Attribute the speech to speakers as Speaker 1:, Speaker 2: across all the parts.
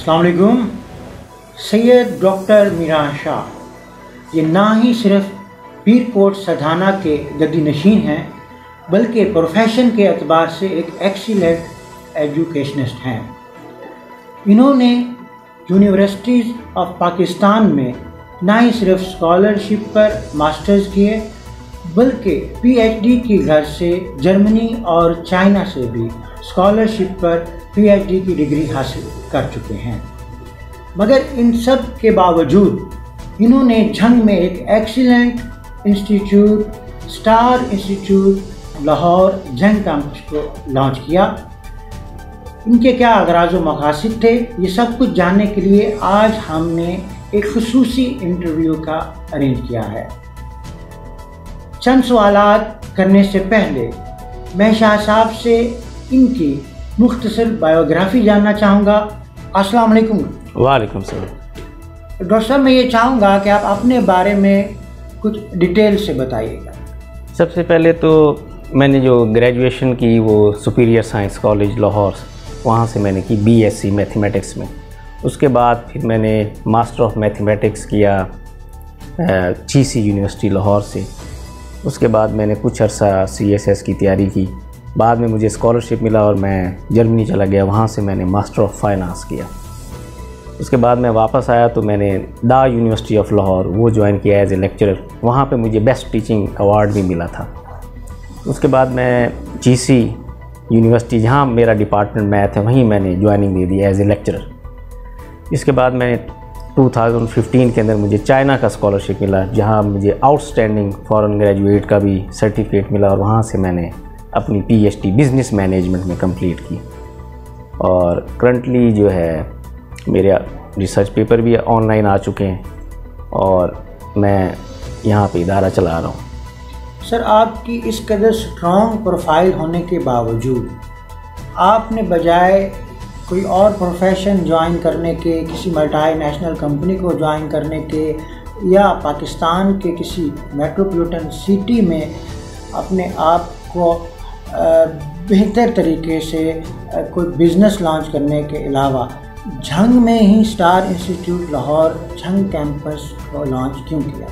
Speaker 1: अस्सलाम वालेकुम। सैयद डॉक्टर मीरान शाह ये ना ही सिर्फ पीर कोट सधाना के गद्दी नशीन हैं बल्कि प्रोफेशन के एतबार से एक एक्सीलेंट एजुकेशनिस्ट हैं। इन्होंने यूनिवर्सिटीज़ ऑफ पाकिस्तान में ना ही सिर्फ स्कॉलरशिप पर मास्टर्स किए बल्कि पीएचडी की घर से जर्मनी और चाइना से भी स्कॉलरशिप पर पीएचडी की डिग्री हासिल कर चुके हैं। मगर इन सब के बावजूद इन्होंने झंग में एक excellent institute star Institute Lahore Jhang campus को लॉन्च किया। इनके क्या अगराज़ व मकासद थे, ये सब कुछ जानने के लिए आज हमने एक खुसूसी इंटरव्यू का अरेंज किया है। चंद सवालात करने से पहले मैं शाह साहब से इनकी मुख्तसर बायोग्राफी जानना चाहूँगा। अस्सलाम वालेकुम।
Speaker 2: वालेकुम सलाम।
Speaker 1: डॉक्टर साहब, मैं ये चाहूँगा कि आप अपने बारे में कुछ डिटेल से बताइएगा।
Speaker 2: सबसे पहले तो मैंने जो ग्रेजुएशन की वो सुपीरियर साइंस कॉलेज लाहौर, वहाँ से मैंने की बीएससी मैथमेटिक्स में। उसके बाद फिर मैंने मास्टर ऑफ मैथमेटिक्स किया जीसी यूनिवर्सिटी लाहौर से। उसके बाद मैंने कुछ अर्सा सीएसएस की तैयारी की। बाद में मुझे स्कॉलरशिप मिला और मैं जर्मनी चला गया, वहाँ से मैंने मास्टर ऑफ फाइनेंस किया। उसके बाद मैं वापस आया तो मैंने दा यूनिवर्सिटी ऑफ लाहौर वो ज्वाइन किया एज ए लेक्चरर। वहाँ पे मुझे बेस्ट टीचिंग अवार्ड भी मिला था। उसके बाद मैं जीसी यूनिवर्सिटी, जहाँ मेरा डिपार्टमेंट मैथ है, वहीं मैंने ज्वाइनिंग दे दी एज ए लेक्चरर। इसके बाद मैंने 2015 के अंदर मुझे चाइना का स्कॉलरशिप मिला, जहाँ मुझे आउटस्टैंडिंग फॉरेन ग्रेजुएट का भी सर्टिफिकेट मिला और वहाँ से मैंने अपनी पीएचडी बिज़नेस मैनेजमेंट में कंप्लीट की। और करंटली जो है मेरे रिसर्च पेपर भी ऑनलाइन आ चुके हैं और मैं यहाँ पे इदारा चला रहा हूँ।
Speaker 1: सर, आपकी इस कदर स्ट्रॉन्ग प्रोफाइल होने के बावजूद आपने बजाय कोई और प्रोफेशन ज्वाइन करने के, किसी मल्टीनेशनल कंपनी को ज्वाइन करने के या पाकिस्तान के किसी मेट्रोपॉलिटन सिटी में अपने आप को बेहतर तरीके से कोई बिज़नेस लॉन्च करने के अलावा झंग में ही Star Institute Lahore Jhang campus को लॉन्च क्यों किया?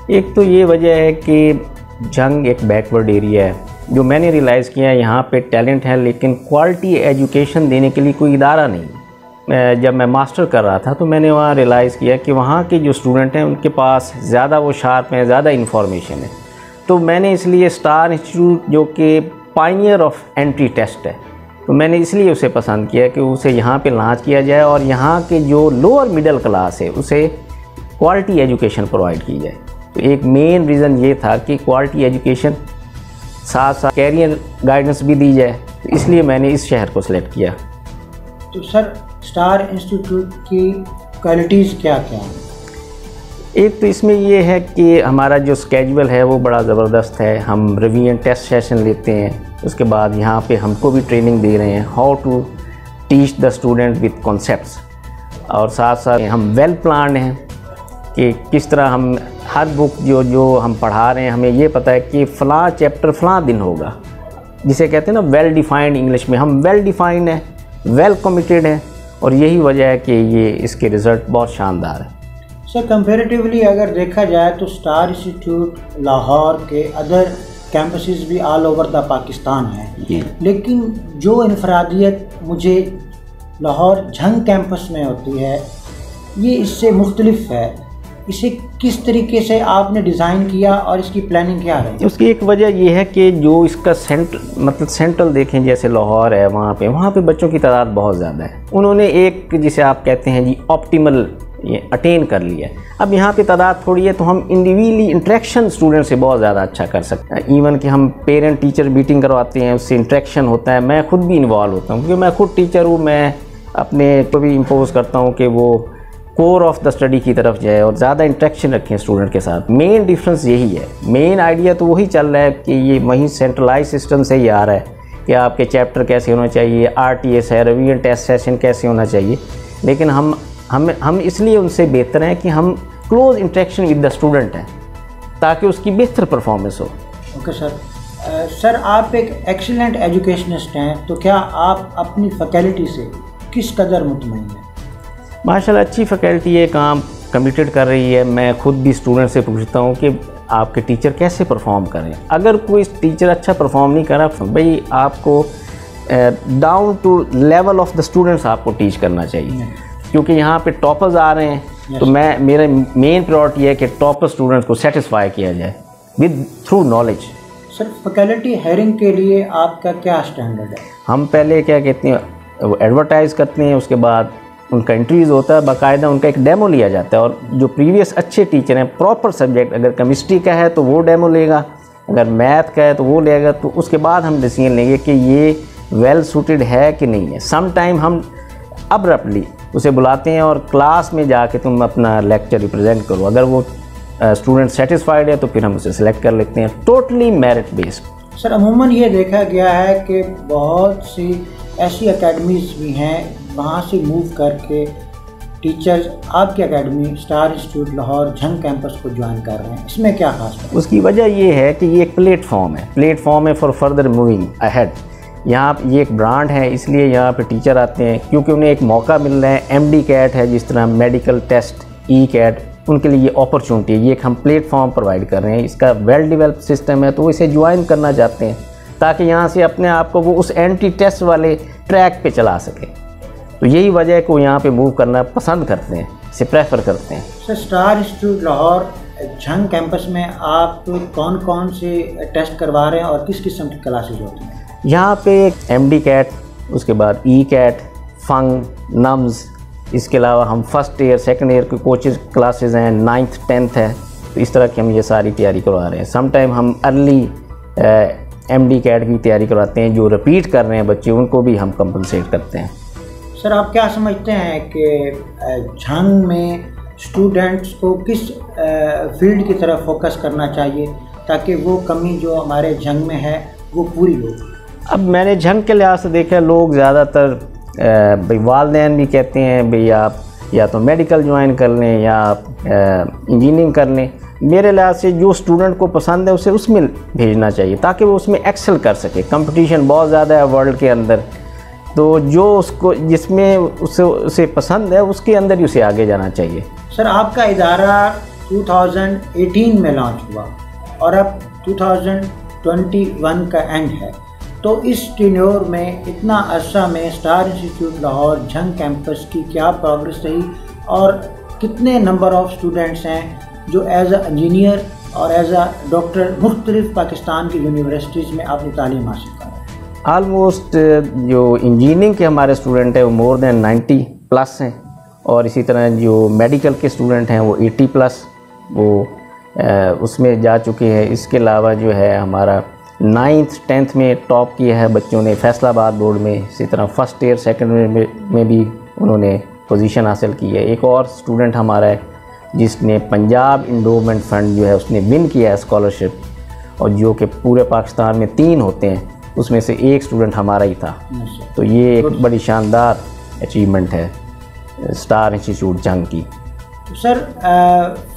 Speaker 2: एक तो ये वजह है कि झंग एक बैकवर्ड एरिया है। जो मैंने रियलाइज़ किया है, यहाँ पे टैलेंट है लेकिन क्वालिटी एजुकेशन देने के लिए कोई इदारा नहीं। जब मैं मास्टर कर रहा था तो मैंने वहाँ रियलाइज़ किया कि वहाँ के जो स्टूडेंट हैं उनके पास ज़्यादा वो शार्प हैं, ज़्यादा इन्फॉर्मेशन है। तो मैंने इसलिए स्टार इंस्टीट्यूट, जो कि पायनियर ऑफ एंट्री टेस्ट है, तो मैंने इसलिए उसे पसंद किया कि उसे यहाँ पे लॉन्च किया जाए और यहाँ के जो लोअर मिडिल क्लास है उसे क्वालिटी एजुकेशन प्रोवाइड की जाए। तो एक मेन रीज़न ये था कि क्वालिटी एजुकेशन साथ साथ कैरियर गाइडेंस भी दी जाए, तो इसलिए मैंने इस शहर को सिलेक्ट किया।
Speaker 1: तो सर, स्टार इंस्टीट्यूट की क्वालिटीज़ क्या क्या हैं?
Speaker 2: एक तो इसमें ये है कि हमारा जो स्केड्यूल है वो बड़ा ज़बरदस्त है। हम रिवीजन टेस्ट सेशन लेते हैं, उसके बाद यहाँ पे हमको भी ट्रेनिंग दे रहे हैं how to teach the student with concepts. और साथ साथ हम वेल प्लान्ड हैं कि किस तरह हम हर बुक जो हम पढ़ा रहे हैं, हमें ये पता है कि फ़लाँ चैप्टर फ़लाँ दिन होगा, जिसे कहते हैं ना वेल डिफाइंड इंग्लिश में। हम वेल डिफाइंड हैं, वेल कमिटेड हैं और यही वजह है कि ये इसके रिज़ल्ट बहुत शानदार है।
Speaker 1: सर, कंपैरेटिवली अगर देखा जाए तो स्टार इंस्टीट्यूट लाहौर के अदर कैंपसेस भी ऑल ओवर द पाकिस्तान हैं, लेकिन जो इनफरादियत मुझे लाहौर झंग कैंपस में होती है ये इससे मुख्तलिफ है। इसे किस तरीके से आपने डिज़ाइन किया और इसकी प्लानिंग क्या है?
Speaker 2: उसकी एक वजह ये है कि जो इसका सेंट्रल देखें, जैसे लाहौर है, वहाँ पे बच्चों की तादाद बहुत ज़्यादा है। उन्होंने एक, जिसे आप कहते हैं जी, ऑप्टिमल ये अटेन कर लिया। अब यहाँ पे तादाद थोड़ी है तो हम इंडिविजुअली इंटरेक्शन स्टूडेंट से बहुत ज़्यादा अच्छा कर सकते हैं। इवन कि हम पेरेंट टीचर मीटिंग करवाते हैं, उससे इंटरेक्शन होता है। मैं खुद भी इन्वॉल्व होता हूँ क्योंकि मैं खुद टीचर हूँ। मैं अपने को भी इम्पोज करता हूँ कि वो कोर ऑफ द स्टडी की तरफ जाए और ज़्यादा इंटरेक्शन रखें स्टूडेंट के साथ। मेन डिफरेंस यही है, मेन आइडिया तो वही चल रहा है कि ये वहीं सेंट्रलाइज सिस्टम से ही आ रहा है कि आपके चैप्टर कैसे होना चाहिए, RTS है, रिवीजन टेस्ट सेशन कैसे होना चाहिए। लेकिन हम इसलिए उनसे बेहतर हैं कि हम close interaction with the student हैं ताकि उसकी बेहतर परफॉर्मेंस हो।
Speaker 1: Okay sir. सर, आप एक एक्सीलेंट एजुकेशनिस्ट हैं, तो क्या आप अपनी फैकल्टी से किस कदर मुतमईन हैं?
Speaker 2: माशाल्लाह अच्छी फैकल्टी है, काम कमिटेड कर रही है। मैं खुद भी स्टूडेंट से पूछता हूँ कि आपके टीचर कैसे परफॉर्म करें। अगर कोई टीचर अच्छा परफॉर्म नहीं कर रहा, भाई आपको down to level of the students आपको टीच करना चाहिए, क्योंकि यहाँ पे टॉपर्स आ रहे हैं। तो मेरा मेन प्रायोरिटी है कि टॉपर स्टूडेंट्स को सेटिस्फाई किया जाए with through knowledge.
Speaker 1: Sir, faculty hiring के लिए आपका क्या स्टैंडर्ड है?
Speaker 2: हम पहले क्या कहते हैं, वो एडवर्टाइज़ करते हैं, उसके बाद उनका इंटरव्यूज़ होता है, बाकायदा उनका एक डेमो लिया जाता है। और जो प्रीवियस अच्छे टीचर हैं, प्रॉपर सब्जेक्ट, अगर केमिस्ट्री का है तो वो डेमो लेगा, अगर मैथ का है तो वो लेगा। तो उसके बाद हम डिसीजन लेंगे कि ये वेल सूटेड है कि नहीं है। सम टाइम हम अब्रप्टली उसे बुलाते हैं और क्लास में जाके तुम अपना लेक्चर रिप्रेजेंट करो। अगर वो स्टूडेंट सेटिस्फाइड है तो फिर हम उसे सिलेक्ट कर लेते हैं, टोटली मेरिट बेस्ड।
Speaker 1: सर, अमूमन ये देखा गया है कि बहुत सी ऐसी एकेडमीज़ भी हैं, वहाँ से मूव करके टीचर्स आपकी academy star Institute Lahore Jhang campus को ज्वाइन कर रहे हैं। इसमें क्या खास है?
Speaker 2: उसकी वजह ये है कि ये एक प्लेटफॉर्म है फॉर फर्दर मूविंग अहेड। यहाँ ये एक ब्रांड है, इसलिए यहाँ पे टीचर आते हैं क्योंकि उन्हें एक मौका मिल रहा है। MD कैट है, जिस तरह मेडिकल टेस्ट, E-कैट, उनके लिए ये अपॉर्चुनिटी है। ये एक हम प्लेटफॉर्म प्रोवाइड कर रहे हैं, इसका वेल डेवलप्ड सिस्टम है, तो वो इसे ज्वाइन करना चाहते हैं ताकि यहाँ से अपने आप को वो उस एंटी टेस्ट वाले ट्रैक पे चला सके। तो यही वजह है कि वो यहाँ पे मूव करना पसंद करते हैं, इसे प्रेफर करते हैं।
Speaker 1: Sir, star Institute Lahore Jhang campus में आप कौन कौन से टेस्ट करवा रहे हैं और किस किस्म की क्लासेज होती हैं?
Speaker 2: यहाँ पे MD कैट, उसके बाद E-कैट, फंग, नम्स, इसके अलावा हम फर्स्ट ईयर सेकंड ईयर के कोचेज क्लासेस हैं, 9th 10th है। तो इस तरह की हम ये सारी तैयारी करवा रहे हैं। सम टाइम हम अर्ली MD कैट की तैयारी करवाते हैं, जो रिपीट कर रहे हैं बच्चे उनको भी हम कंपनसेट करते हैं।
Speaker 1: सर, आप क्या समझते हैं कि झंग में स्टूडेंट्स को किस फील्ड की तरफ फोकस करना चाहिए ताकि वो कमी जो हमारे झंग में है वो पूरी हो?
Speaker 2: अब मैंने झंग के लिहाज से देखा, लोग ज़्यादातर भाई वालिदैन भी कहते हैं भाई आप या तो मेडिकल ज्वाइन कर लें या आप इंजीनियरिंग कर लें। मेरे लिहाज से जो स्टूडेंट को पसंद है उसे उसमें भेजना चाहिए ताकि वो उसमें एक्सेल कर सके। कंपटीशन बहुत ज़्यादा है वर्ल्ड के अंदर, तो जो उसको जिसमें उसे पसंद है उसके अंदर ही उसे आगे जाना चाहिए।
Speaker 1: सर, आपका इदारा 2018 में लॉन्च हुआ और अब 2021 का एंड है, तो इस टेन्योर में इतना अरसा में star Institute Lahore Jhang campus की क्या प्रोग्रेस रही और कितने नंबर ऑफ स्टूडेंट्स हैं जो एज अ इंजीनियर और एज अ डॉक्टर मुख्तलिफ पाकिस्तान की यूनिवर्सिटीज़ में अपनी तालीम हासिल कर रहे हैं?
Speaker 2: आलमोस्ट जो इंजीनियरिंग के हमारे स्टूडेंट हैं वो मोर देन 90+ हैं, और इसी तरह जो मेडिकल के स्टूडेंट हैं वो 80+ वो उसमें जा चुके हैं। इसके अलावा जो है हमारा 9th 10th में टॉप किया है बच्चों ने फैसलाबाद बोर्ड में। इसी तरह फर्स्ट ईयर सेकंड ईयर में भी उन्होंने पोजीशन हासिल की है। एक और स्टूडेंट हमारा है जिसने पंजाब इंडोमेंट फंड जो है उसने विन किया है स्कॉलरशिप, और जो कि पूरे पाकिस्तान में 3 होते हैं उसमें से एक स्टूडेंट हमारा ही था। तो ये एक बड़ी शानदार अचीवमेंट है स्टार इंस्टीट्यूट झंग की।
Speaker 1: सर,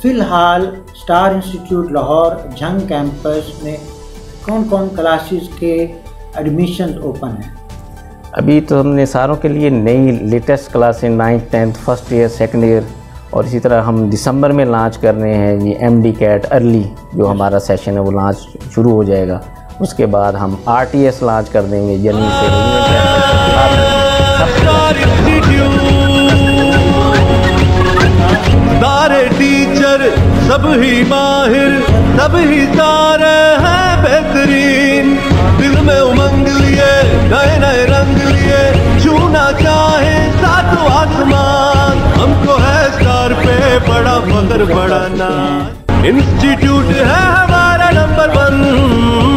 Speaker 1: फ़िलहाल star Institute Lahore Jhang campus में कौन कौन क्लासेस के एडमिशन ओपन हैं?
Speaker 2: अभी तो हमने सारों के लिए नई लेटेस्ट क्लासें 9th 10th first year second year, और इसी तरह हम दिसंबर में लॉन्च कर रहे हैं ये MD कैट अर्ली जो हमारा सेशन है वो लॉन्च शुरू हो जाएगा। उसके बाद हम RTS लॉन्च कर देंगे जनवरी से।
Speaker 3: सारे टीचर सब ही माहिर, सब ही सारे हैं बेहतरीन। दिल में उमंग लिए नए नए रंग लिए, छूना चाहे सातों आसमान। हमको है स्टार पे बड़ा फख्र बड़ा नाज। इंस्टीट्यूट है हमारा नंबर 1,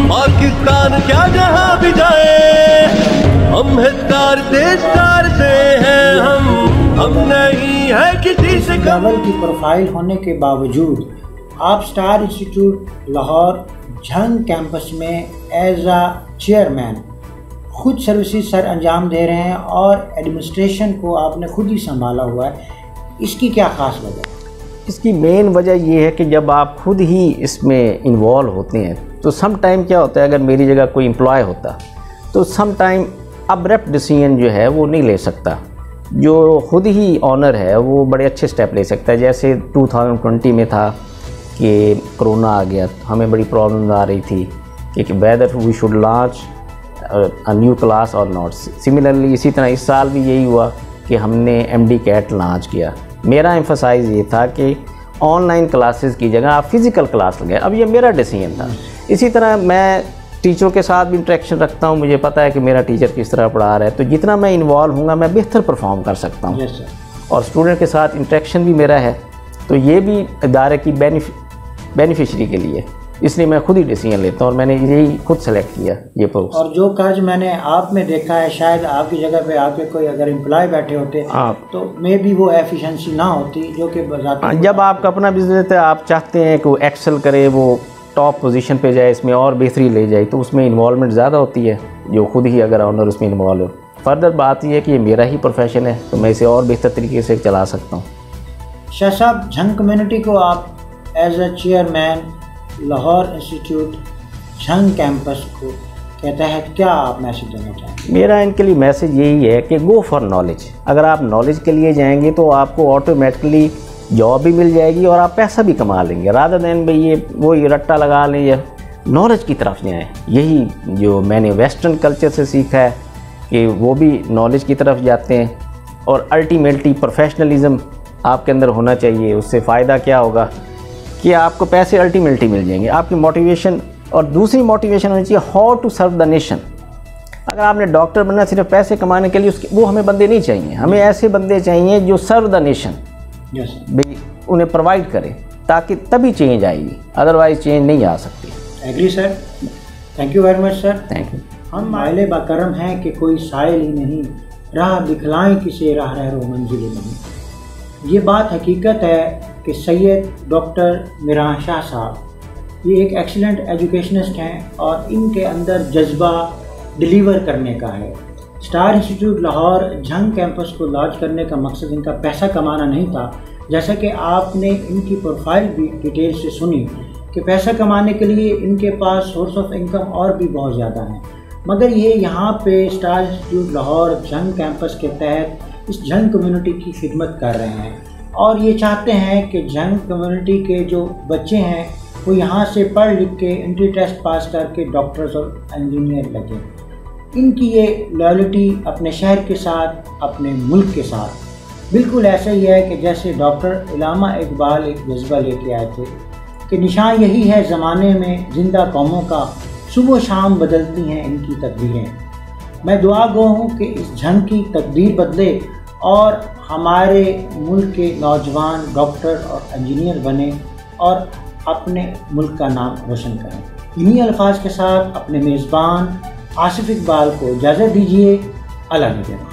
Speaker 3: पाकिस्तान क्या जहां भी जाए हम है स्टार से हैं हम नहीं है किसी से कम।
Speaker 1: लेवल की प्रोफाइल होने के बावजूद आप star Institute Lahore Jhang campus में एज अ चेयरमैन खुद सर्विसेज सर अंजाम दे रहे हैं और एडमिनिस्ट्रेशन को आपने खुद ही संभाला हुआ है। इसकी क्या ख़ास वजह है?
Speaker 2: इसकी मेन वजह ये है कि जब आप खुद ही इसमें इन्वॉल्व होते हैं तो सम टाइम क्या होता है, अगर मेरी जगह कोई एम्प्लॉय होता तो सम टाइम अब्रप्ट डिसीजन जो है वो नहीं ले सकता। जो खुद ही ऑनर है वो बड़े अच्छे स्टेप ले सकता है। जैसे 2020 में था कि कोरोना आ गया, हमें बड़ी प्रॉब्लम आ रही थी कि whether we should launch a new class और नॉट। सिमिलरली इसी तरह इस साल भी यही हुआ कि हमने MD CAT लॉन्च किया। मेरा एम्फसाइज़ ये था कि ऑनलाइन क्लासेस की जगह आप फिज़िकल क्लास लगाएं। अब ये मेरा डिसीजन था। इसी तरह मैं टीचरों के साथ भी इंटरेक्शन रखता हूँ, मुझे पता है कि मेरा टीचर किस तरह पढ़ा रहा है, तो जितना मैं इन्वॉल्व हूँगा मैं बेहतर परफॉर्म कर सकता हूँ। और स्टूडेंट के साथ इंटरेक्शन भी मेरा है, तो ये भी इदारे की बेनिफिशरी के लिए, इसलिए मैं खुद ही डिसीजन लेता हूँ और मैंने यही खुद सेलेक्ट किया ये पोस्ट।
Speaker 1: और जो काज मैंने आप में देखा है, शायद आपकी जगह पे आपके कोई अगर एम्प्लॉय बैठे होते तो मे भी वो एफिशिएंसी ना होती जो कि
Speaker 2: जब आपका अपना बिजनेस है, आप चाहते हैं कि वो एक्सेल करे, वो टॉप पोजीशन पे जाए, इसमें और बेहतरी ले जाए, तो उसमें इन्वॉल्वमेंट ज़्यादा होती है जो खुद ही अगर ऑनर उसमें इन्वॉल्व हो। फर्दर बात यह है कि ये मेरा ही प्रोफेशन है, तो मैं इसे और बेहतर तरीके से चला सकता हूँ।
Speaker 1: शाह साहब, झंग कम्युनिटी को आप as a chairman Lahore institute Jhang campus को के तहत क्या आप मैसेज देना चाहेंगे?
Speaker 2: मेरा इनके लिए मैसेज यही है कि गो फॉर नॉलेज। अगर आप नॉलेज के लिए जाएंगे तो आपको ऑटोमेटिकली जॉब भी मिल जाएगी और आप पैसा भी कमा लेंगे, रादर देन भाई ये वो रट्टा लगा लें या नॉलेज की तरफ जाएँ। यही जो मैंने वेस्टर्न कल्चर से सीखा है कि वो भी नॉलेज की तरफ जाते हैं, और अल्टीमेटली प्रोफेशनलिज्म आपके अंदर होना चाहिए। उससे फ़ायदा क्या होगा कि आपको पैसे अल्टीमेटली मिल जाएंगे, आपकी मोटिवेशन। और दूसरी मोटिवेशन होनी चाहिए how to serve the nation. अगर आपने डॉक्टर बनना सिर्फ पैसे कमाने के लिए, उसके वो हमें बंदे नहीं चाहिए, हमें ऐसे बंदे चाहिए जो सर्व द नेशन, उन्हें प्रोवाइड करें, ताकि तभी चेंज आएगी, अदरवाइज चेंज नहीं आ सकती।
Speaker 1: Agree sir, thank you very much sir.
Speaker 2: Thank you.
Speaker 1: हम आइले बाकरम हैं कि कोई साइल ही नहीं, राह दिखलाएं किसे राह रहो मंजिल नहीं। ये बात हकीकत है कि सैयद डॉक्टर मीरान शाह साहब ये एक एक्सीलेंट एजुकेशनिस्ट हैं और इनके अंदर जज्बा डिलीवर करने का है। Star Institute Lahore Jhang campus को लॉन्च करने का मकसद इनका पैसा कमाना नहीं था, जैसा कि आपने इनकी प्रोफाइल भी डिटेल से सुनी कि पैसा कमाने के लिए इनके पास सोर्स ऑफ इनकम और भी बहुत ज़्यादा हैं। मगर ये यहाँ पे star Institute Lahore Jhang campus के तहत इस झंग कम्युनिटी की खिदमत कर रहे हैं और ये चाहते हैं कि झंग कम्युनिटी के जो बच्चे हैं वो यहाँ से पढ़ लिख के एंट्री टेस्ट पास करके डॉक्टर्स और इंजीनियर लगे। इनकी ये लॉयल्टी अपने शहर के साथ, अपने मुल्क के साथ बिल्कुल ऐसा ही है कि जैसे डॉक्टर इलामा इकबाल एक जज्बा लेके आए थे कि निशान यही है ज़माने में जिंदा कौमों का, सुबह शाम बदलती हैं इनकी तकदीरें। मैं दुआ गो हूँ कि इस झंग की तकदीर बदले और हमारे मुल्क के नौजवान डॉक्टर और इंजीनियर बने और अपने मुल्क का नाम रोशन करें। इन्हीं अल्फाज के साथ अपने मेज़बान आसिफ इकबाल को इजाज़त दीजिए। अल्लाह निगहबान।